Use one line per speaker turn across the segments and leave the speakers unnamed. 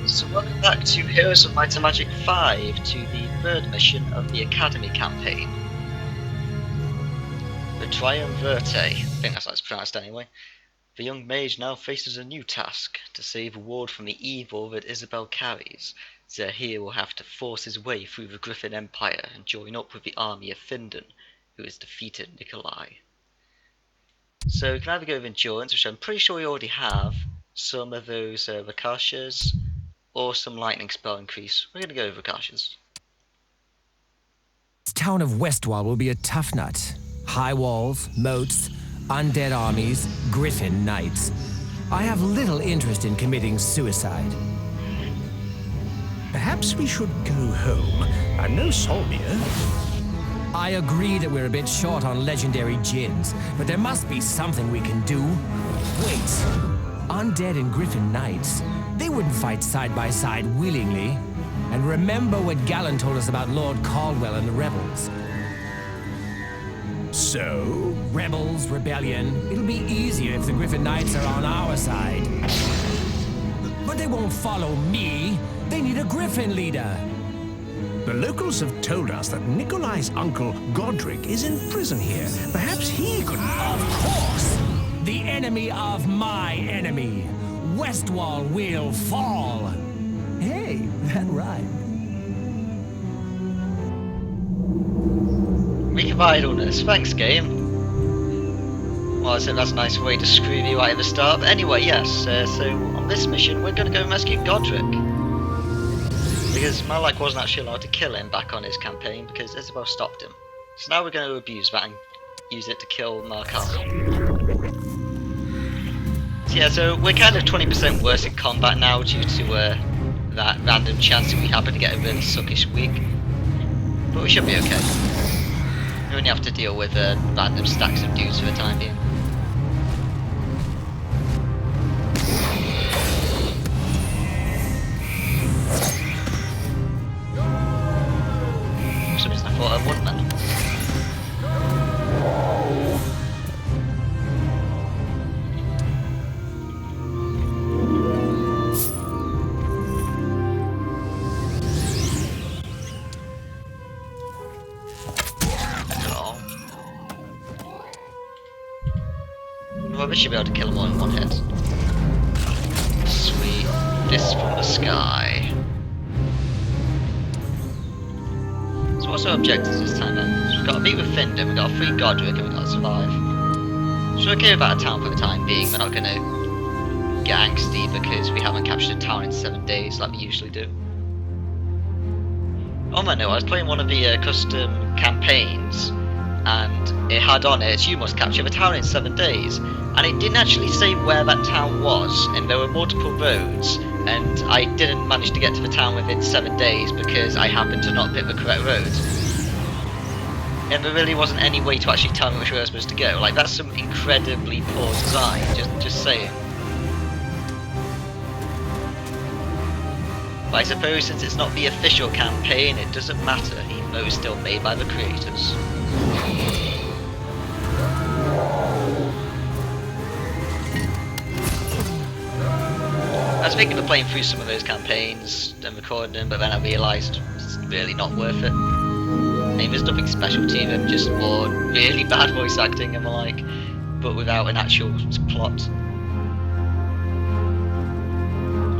So welcome back to Heroes of Might and Magic 5, to the third mission of the Academy campaign. The Triumvirate, I think that's how it's pronounced anyway. The young mage now faces a new task, to save a ward from the evil that Isabel carries. Zahir will have to force his way through the Griffin Empire and join up with the army of Findon, who has defeated Nikolai. So we can either go with Endurance, which I'm pretty sure we already have, some of those Rakashas, or some lightning spell increase. We're going to go with Rakashas.
This town of Westwall will be a tough nut. High walls, moats, undead armies, griffin knights. I have little interest in committing suicide.
Perhaps we should go home. I'm no Solmier.
I agree that we're a bit short on legendary gins, but there must be something we can do. Wait, undead and griffin knights, they wouldn't fight side by side willingly. And remember what Galen told us about Lord Caldwell and the rebels.
So?
Rebels, rebellion, it'll be easier if the griffin knights are on our side. But they won't follow me. They need a griffin leader.
The locals have told us that Nikolai's uncle, Godric, is in prison here. Perhaps he could...
Of course! The enemy of my enemy. Westwall will fall. Hey, that rhymed.
Week of Idleness. Thanks, game. Well, I said that's a nice way to screw you right at the start. But anyway, yes. So on this mission, we're going to go and rescue Godric. Because Malak wasn't actually allowed to kill him back on his campaign because Isabel stopped him. So now we're going to abuse that and use it to kill Markov. So yeah, so we're kind of 20% worse in combat now due to that random chance that we happen to get a really suckish week. But we should be okay. We only have to deal with random stacks of dudes for the time being. For some reason I thought I wouldn't then. Well, we should be able to kill them all in one hit. Sweet. This from the sky. So what's our objectives this time then? So we've got to beat with Findon, we've got to free Godric, and we've got to survive. So we're okay about a town for the time being. We're not going to get angsty because we haven't captured a town in 7 days like we usually do. On that note, I was playing one of the custom campaigns, and it had on it, you must capture the town in 7 days. And it didn't actually say where that town was, and there were multiple roads, and I didn't manage to get to the town within 7 days because I happened to not pick the correct road. And there really wasn't any way to actually tell me which way I was supposed to go. Like, that's some incredibly poor design, just saying. But I suppose since it's not the official campaign, it doesn't matter, even though it's still made by the creators. I was thinking of playing through some of those campaigns and recording them, but then I realised it's really not worth it. I mean, there's nothing special to them, just more really bad voice acting and the like, but without an actual plot.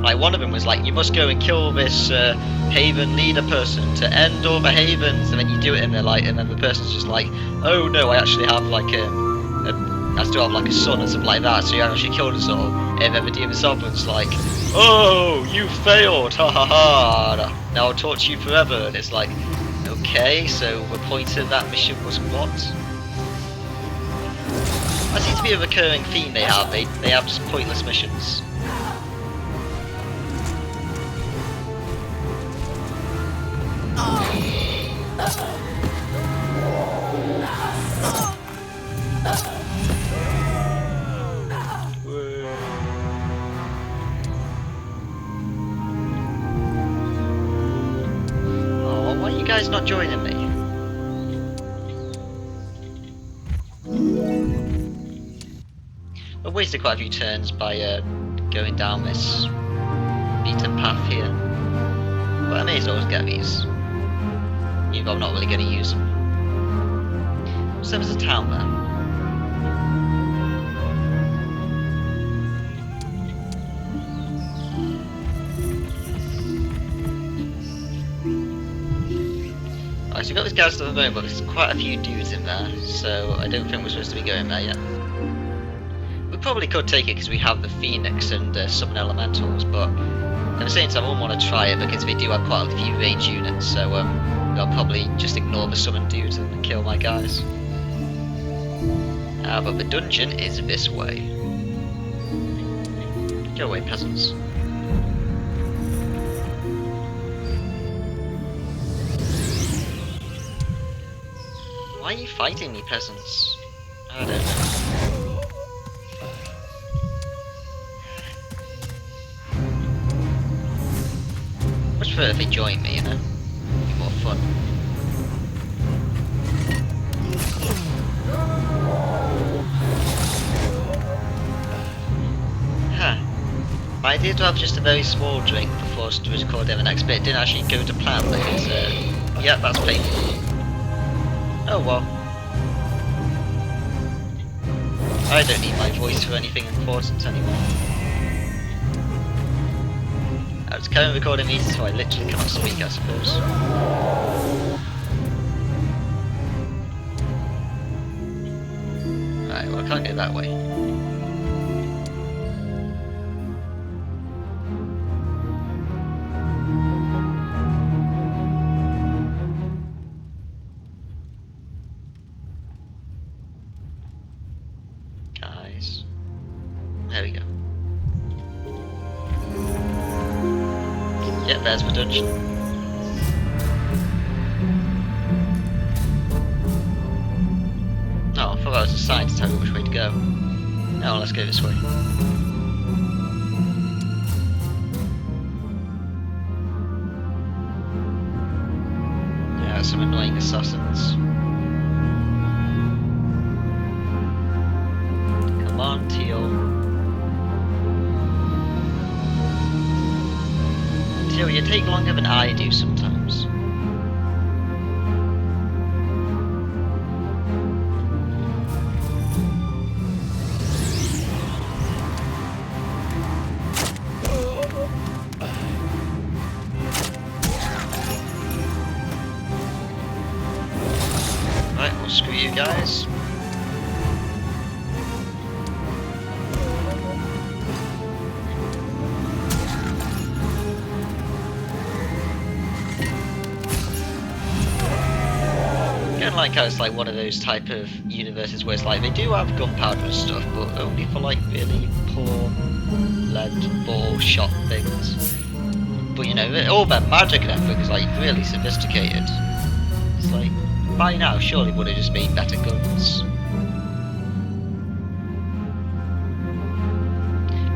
Like, one of them was like, you must go and kill this Haven leader person to end all the Havens, and then you do it and they're like, and then the person's just like, oh no, I actually have like I still have like a son or something like that, so you actually killed us all. And then the DM sovereign's like, oh, you failed, ha ha ha, now I'll torture you forever. And it's like, okay, so the point of that mission was what? That seems to be a recurring theme they have, they have just pointless missions. Why are you guys not joining me? I wasted quite a few turns by going down this beaten path here. may as well get these. Even though I'm not really going to use them. So there's a town there. Alright, so we've got this garrison at the moment, but there's quite a few dudes in there, so I don't think we're supposed to be going there yet. We probably could take it because we have the Phoenix and Summon Elementals, but at the same time I wouldn't want to try it because they do have quite a few range units, so I'll probably just ignore the summon dudes and kill my guys. But the dungeon is this way. Go away, peasants. Why are you fighting me, peasants? I don't know. Much prefer if they join me, you know? It'd be more fun. Huh. My idea to have just a very small drink before us to record the next bit didn't actually go to plan because, yeah, that's painful. Oh well. I don't need my voice for anything important anymore. I was currently recording these, so I literally cannot speak, I suppose. Right, well I can't go that way. Guys. There we go. Yeah, there's the dungeon. Oh, I thought that was a sign to tell you which way to go. Oh, let's go this way. Yeah, some annoying assassins. Come on, Teal. Teal, you take longer than I do sometimes. Right, well screw you guys. Like how it's like one of those type of universes where it's like they do have gunpowder and stuff, but only for like really poor lead ball shot things. But you know, all their magic and everything is like really sophisticated. It's like by now surely would have just been better guns.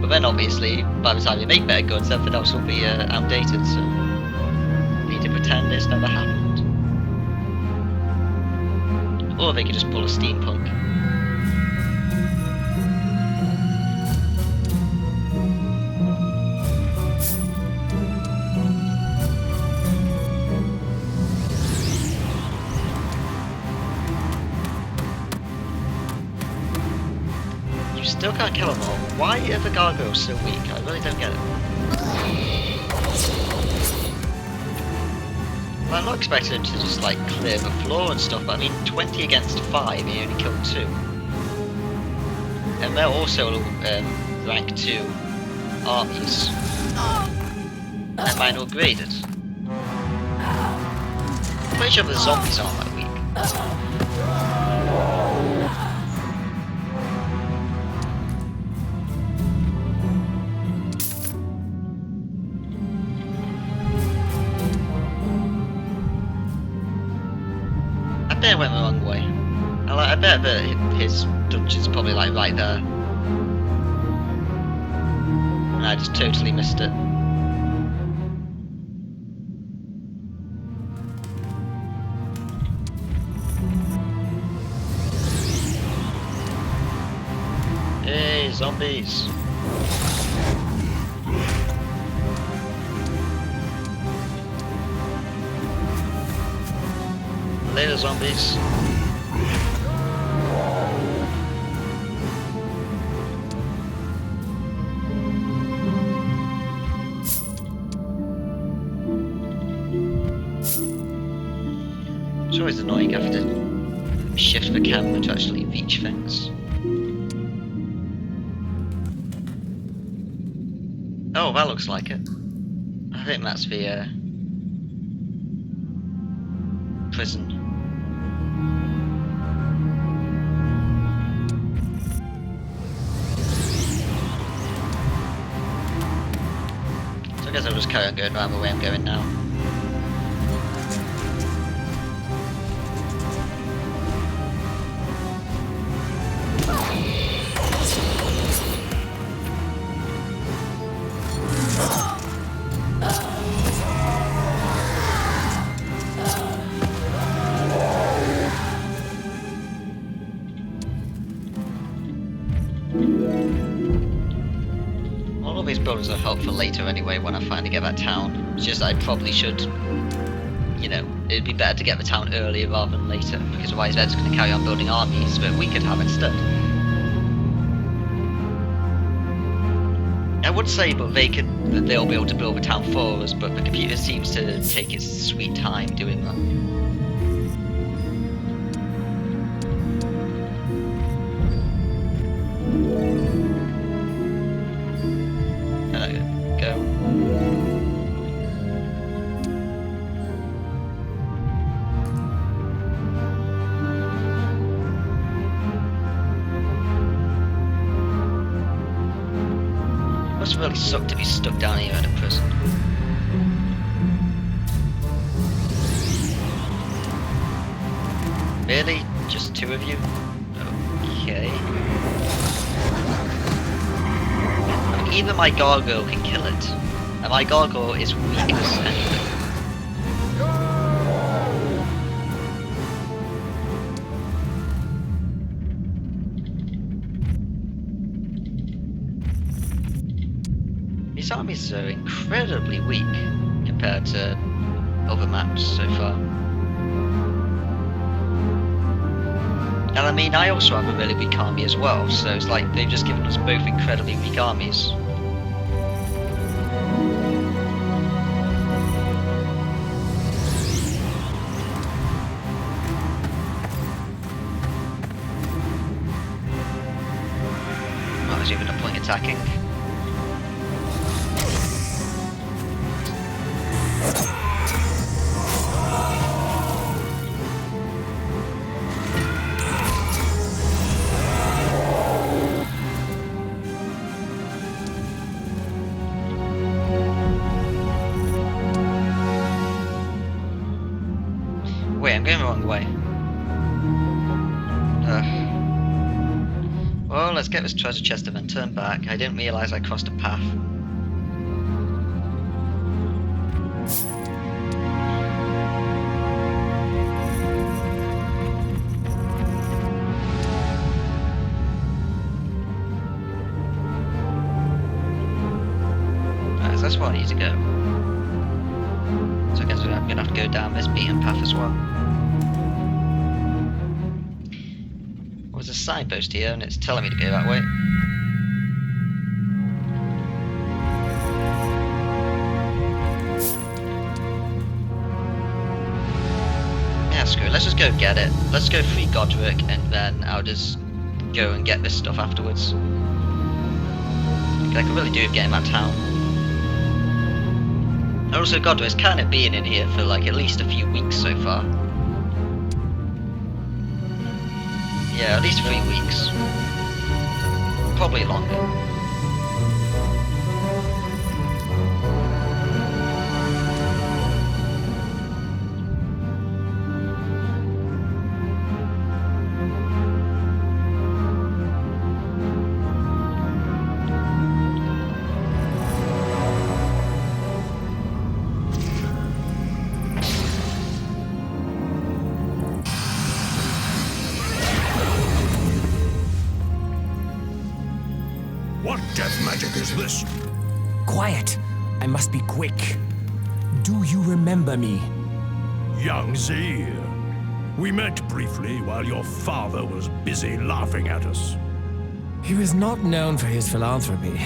But then obviously by the time you make better guns, everything else will be outdated, so you need to pretend it's never happened. Or they could just pull a steampunk. You still can't kill them all. Why are the gargoyles so weak? I really don't get it. I'm not expecting him to just like clear the floor and stuff, but I mean 20 against 5, he only killed 2. And they're also rank 2 armies. And mine are graded. I'm pretty sure the zombies aren't that weak. I bet I went the wrong way. I bet that his dungeon's probably like right there. And I just totally missed it. Hey, zombies! Later, zombies. It's always annoying having to shift the camera to actually reach things. Oh, that looks like it. I think that's the prison. So I guess I'll just carry on going around the way I'm going now. All of these buildings are helpful later anyway when I finally get that town. It's just I probably should, you know, it'd be better to get the town earlier rather than later, because otherwise they're just going to carry on building armies that we could have instead. I would say that they'll be able to build the town for us, but the computer seems to take its sweet time doing that. Must really suck to be stuck down here in a prison. Really? Just two of you? Okay. I mean, even my gargoyle can kill it. And my gargoyle is weak as anything. These armies are incredibly weak compared to other maps so far. And I mean, I also have a really weak army as well, so it's like they've just given us both incredibly weak armies. Well, there's even a point attacking. Wait, I'm going the wrong way. Well, let's get this treasure chest and then turn back. I didn't realise I crossed a path. Right, so that's where I need to go. So I guess I'm going to have to go down this beaten path as well. There's a signpost here and it's telling me to go that way. Yeah, screw it. Let's just go get it. Let's go free Godric and then I'll just go and get this stuff afterwards. I could really do with getting that town. And also Godric's kind of been in here for like at least a few weeks so far. Yeah, at least 3 weeks. Probably longer.
What death magic is this?
Quiet. I must be quick. Do you remember me?
Young Zaire. We met briefly while your father was busy laughing at us.
He was not known for his philanthropy,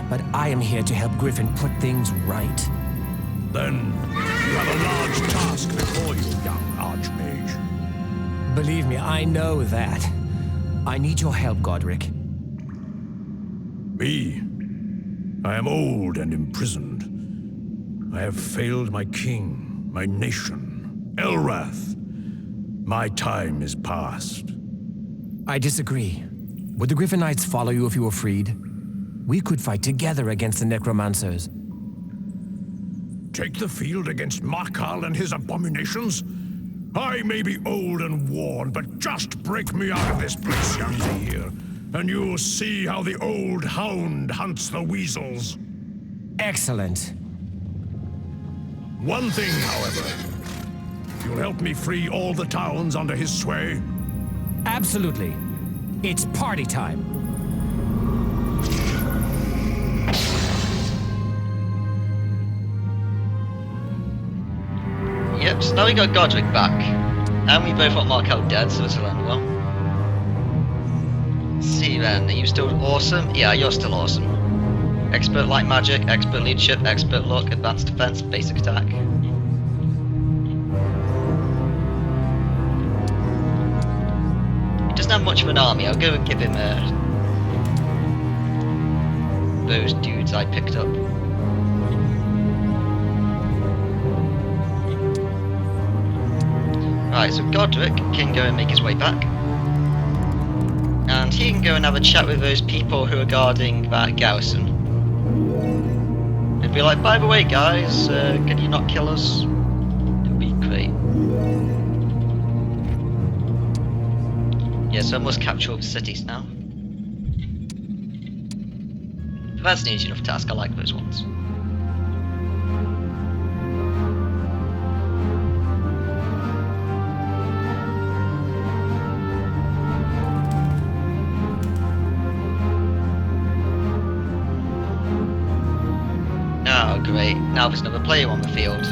but I am here to help Griffin put things right.
Then you have a large task before you, young Archmage.
Believe me, I know that. I need your help, Godric.
Me? I am old and imprisoned. I have failed my king, my nation, Elrath. My time is past.
I disagree. Would the Griffin Knights follow you if you were freed? We could fight together against the necromancers.
Take the field against Markal and his abominations? I may be old and worn, but just break me out of this place, young Zahir, and you'll see how the old hound hunts the weasels.
Excellent.
One thing, however. You'll help me free all the towns under his sway?
Absolutely. It's party time.
Yep, so now we got Godric back. And we both want Markel dead, so it's going well. See then, are you still awesome? Yeah, you're still awesome. Expert light magic, expert leadership, expert luck, advanced defense, basic attack. He doesn't have much of an army. I'll go and give him those dudes I picked up. Right, so Godric can go and make his way back. And he can go and have a chat with those people who are guarding that garrison. And be like, by the way guys, can you not kill us? It would be great. Yeah, so I must capture all the cities now. But that's an easy enough task, I like those ones. Oh great, now there's another player on the field.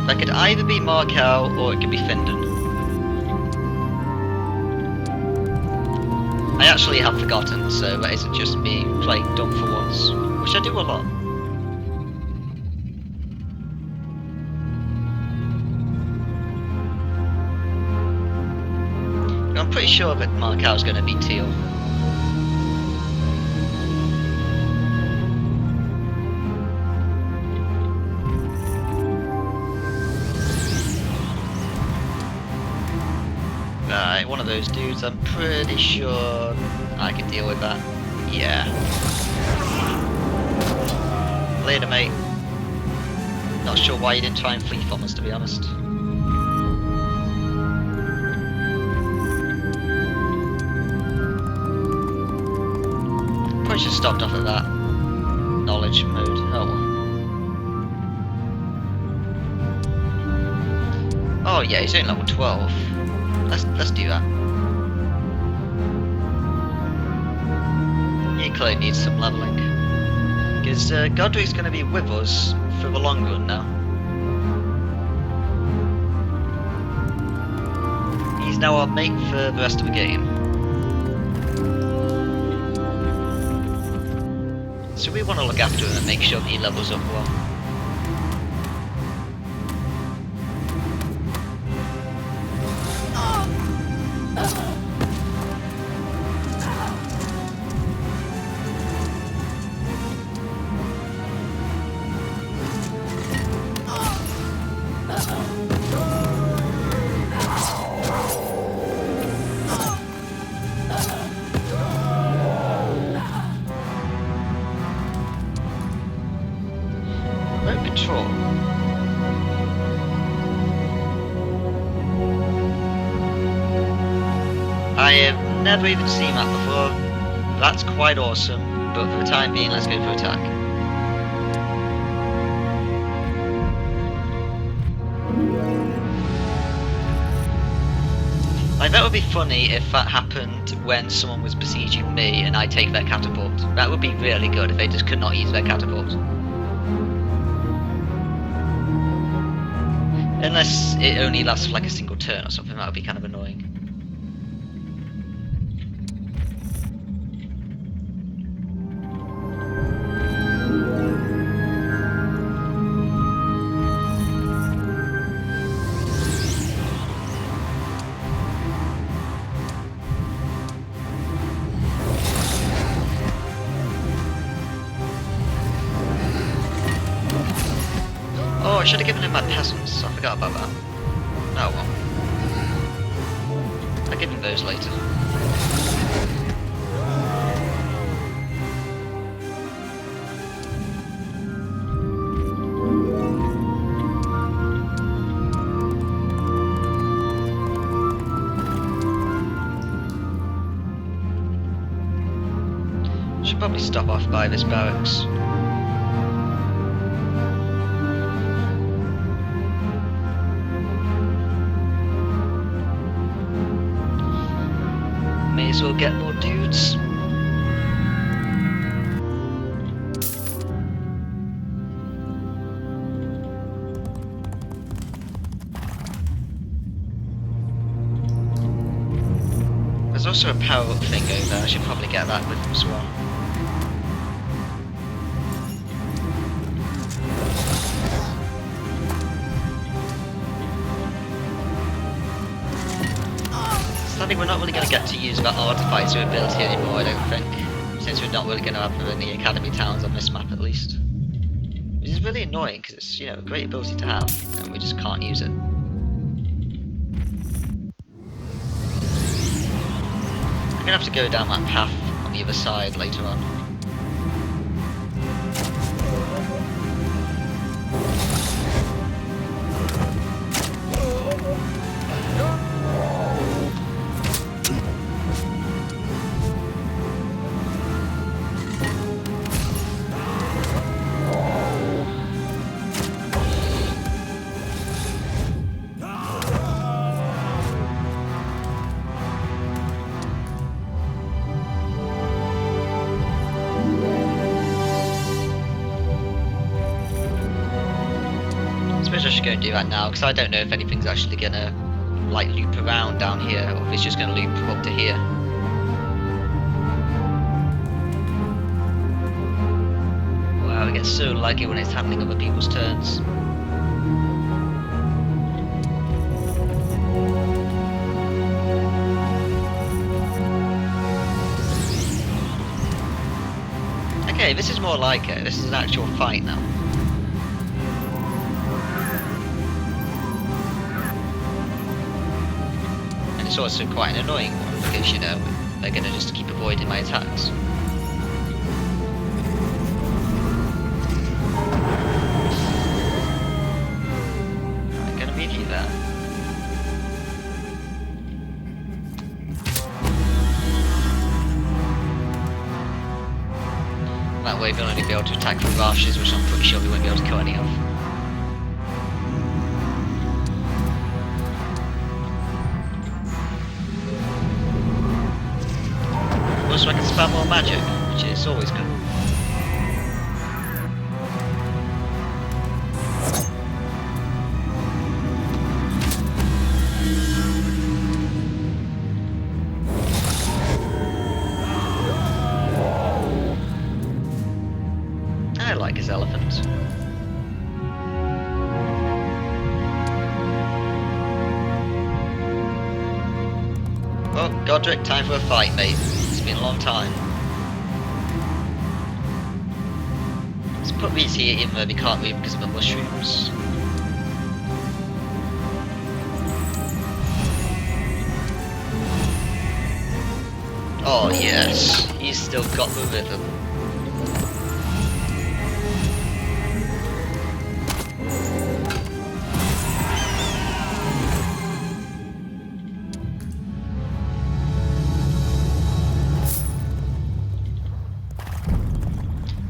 That could either be Markel or it could be Findon. I actually have forgotten, so that isn't just me playing dumb for once, which I do a lot. I'm pretty sure that Markel's going to be teal. Right, one of those dudes, I'm pretty sure I can deal with that. Yeah. Later, mate. Not sure why you didn't try and flee from us, to be honest. Probably should have stopped off at that knowledge mode. Oh well. Oh yeah, he's only level 12. Let's do that. He clearly needs some leveling. Because Godric's going to be with us for the long run now. He's now our mate for the rest of the game. So we want to look after him and make sure that he levels up well. Control. I have never even seen that before. That's quite awesome, but for the time being, let's go for attack. Like, that would be funny if that happened when someone was besieging me and I take their catapult. That would be really good if they just could not use their catapult. Unless it only lasts for like a single turn or something, that would be kind of annoying. Oh, I should have given him my peasants. I forgot about that. Oh well. I'll give him those later. Should probably stop off by this barracks. May as well get more dudes. There's also a power-up thing over there. I should probably get that with them as well. Sadly, we're not really going to get to use that artificer ability anymore, I don't think. Since we're not really going to have any academy towns on this map, at least. Which is really annoying, because it's, you know, a great ability to have, and we just can't use it. I'm going to have to go down that path on the other side later on. I should go and do that now, because I don't know if anything's actually gonna like loop around down here, or if it's just gonna loop up to here. Wow, it gets so laggy when it's handling other people's turns. Okay, this is more like it. This is an actual fight now. It's also quite an annoying one because, you know, they're going to just keep avoiding my attacks. I'm going to meet you there. That way we'll only be able to attack from rushes, which I'm pretty sure we won't be able to kill any of. So I can spam more magic, which is always good. I like his elephant. Oh, Godric, time for a fight, mate. It's been a long time. Let's put these here even though they can't move because of the mushrooms. Oh yes, he's still got the rhythm.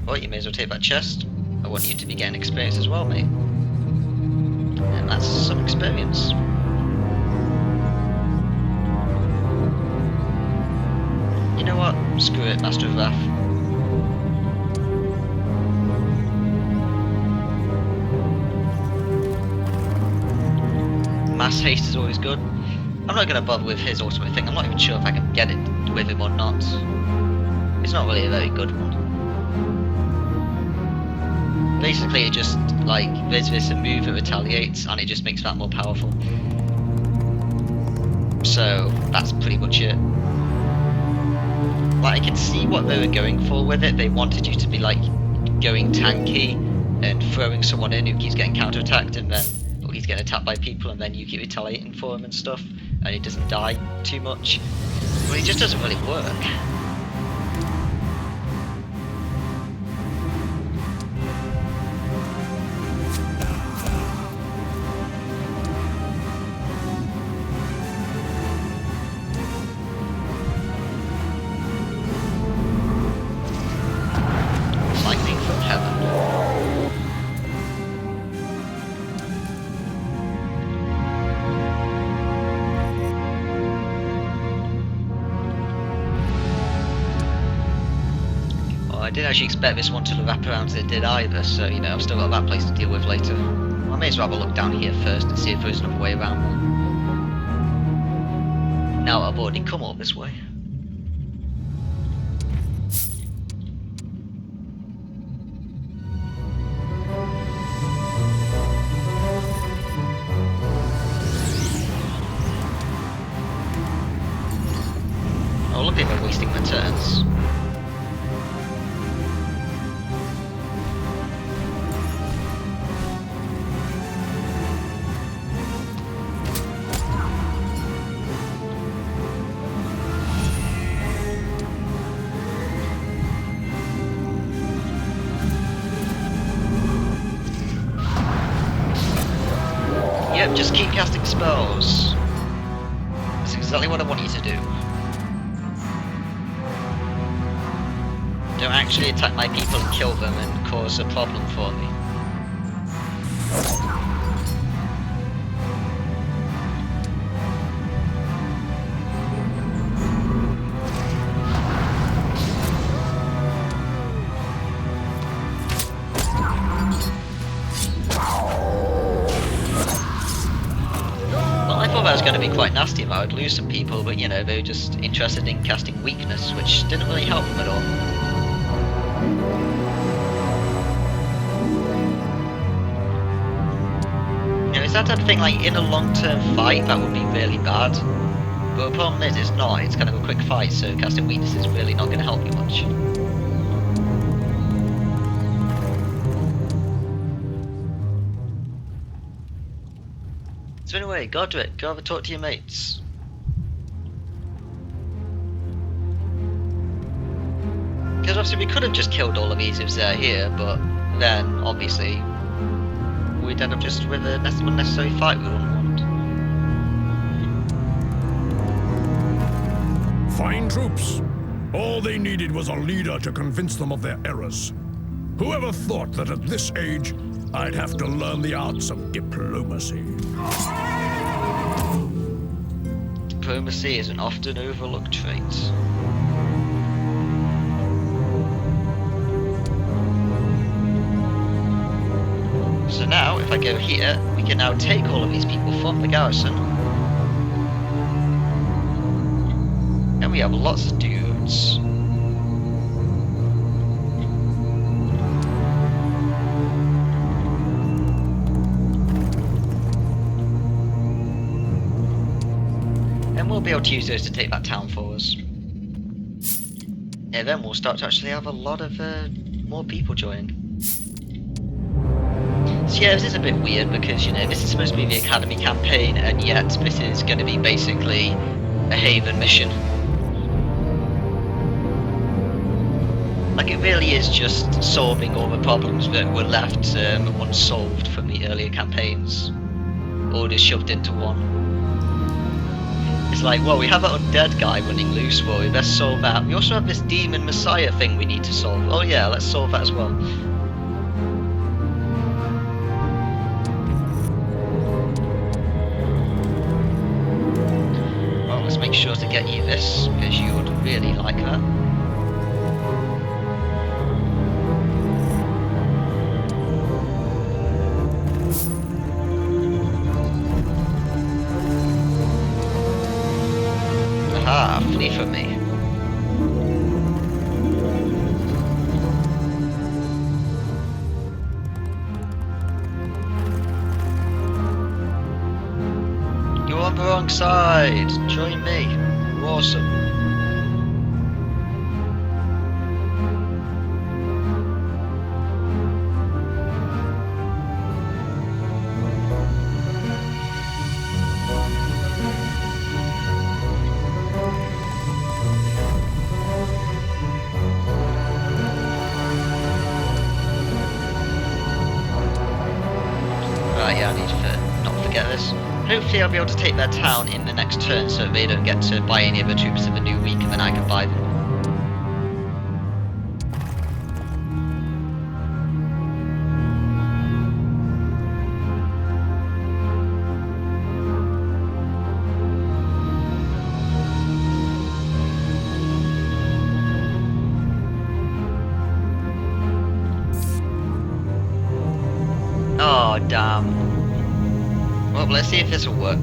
Well, you may as well take that chest. I want you to be getting experience as well, mate. And that's some experience. You know what? Screw it, Master of Wrath. mass haste is always good. I'm not going to bother with his ultimate thing. I'm not even sure if I can get it with him or not. It's not really a very good one. Basically, it just, like, there's a move that retaliates, and it just makes that more powerful. So, that's pretty much it. Like, I can see what they were going for with it. They wanted you to be, like, going tanky and throwing someone in who keeps getting counterattacked, and then he's getting attacked by people, and then you keep retaliating for him and stuff, and he doesn't die too much. But it just doesn't really work. Lightning from heaven. I didn't actually expect this one to wrap around as it did either, so, you know, I've still got that place to deal with later. I may as well have a look down here first and see if there's another way around one. Now I've already come all this way. Oh, look at them wasting my turns. Yep, just keep casting spells. That's exactly what I want you to do. Don't actually attack my people and kill them and cause a problem for me. I was going to be quite nasty if I would lose some people, but you know, they were just interested in casting weakness, which didn't really help them at all. You know, it's that type of thing, like, in a long-term fight, that would be really bad. But the problem is, it's not, it's kind of a quick fight, so casting weakness is really not going to help you much. So anyway, Godric, go over talk to your mates. Because obviously we could have just killed all of these if they're here, but then obviously we'd end up just with an unnecessary fight we wouldn't want.
Fine troops. All they needed was a leader to convince them of their errors. Whoever thought that at this age I'd have to learn the arts of diplomacy.
Diplomacy is an often overlooked trait. So now, if I go here, we can now take all of these people from the garrison. And we have lots of dudes. We'll be able to use those to take that town for us. And then we'll start to actually have a lot of more people joining. So yeah, this is a bit weird because, you know, this is supposed to be the Academy campaign, and yet this is going to be basically a Haven mission. Like, it really is just solving all the problems that were left unsolved from the earlier campaigns, all just shoved into one. It's like, well, we have an undead guy running loose, well, we best solve that. We also have this demon messiah thing we need to solve. Oh yeah, let's solve that as well. Well, let's make sure to get you this, because you would really like that. from me. You're on the wrong side. Join me. You're awesome. Right, yeah, I need to not forget this. Hopefully I'll be able to take their town in the next turn so they don't get to buy any of the troops in the new week and then I can buy them. Oh, damn. Well, let's see if this will work.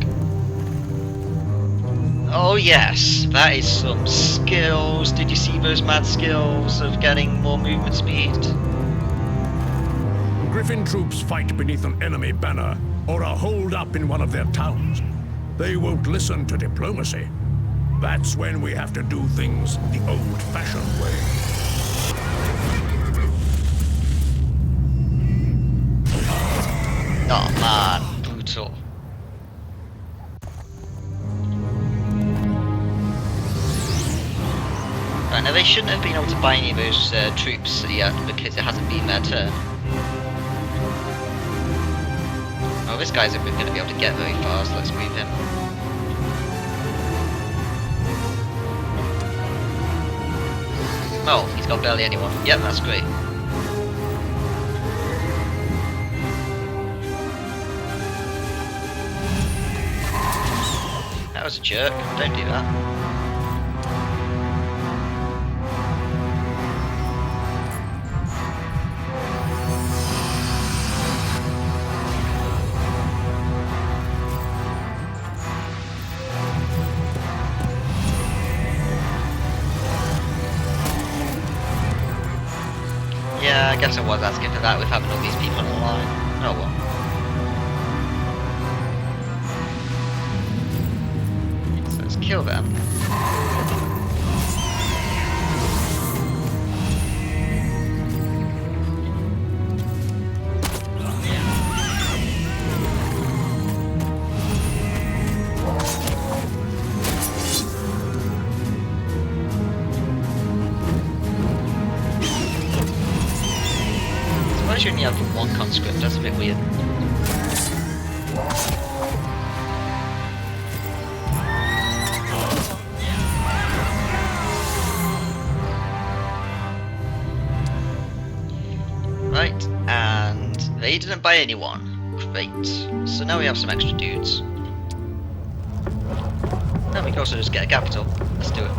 Oh yes, that is some skills. Did you see those mad skills of getting more movement speed?
Griffin troops fight beneath an enemy banner or are holed up in one of their towns. They won't listen to diplomacy. That's when we have to do things the old-fashioned way.
Oh man, brutal. Right, now they shouldn't have been able to buy any of those troops yet because it hasn't been their turn. Oh, this guy's isn't going to be able to get very far, so let's move him. Oh, he's got barely anyone. Yep, that's great. That was a jerk. Don't do that. Yeah, I guess I was asking for that with having all these people on the line. Oh well. So let's kill them. You only have one conscript, that's a bit weird. Right, and they didn't buy anyone. Great. So now we have some extra dudes. Then we can also just get a capital. Let's do it.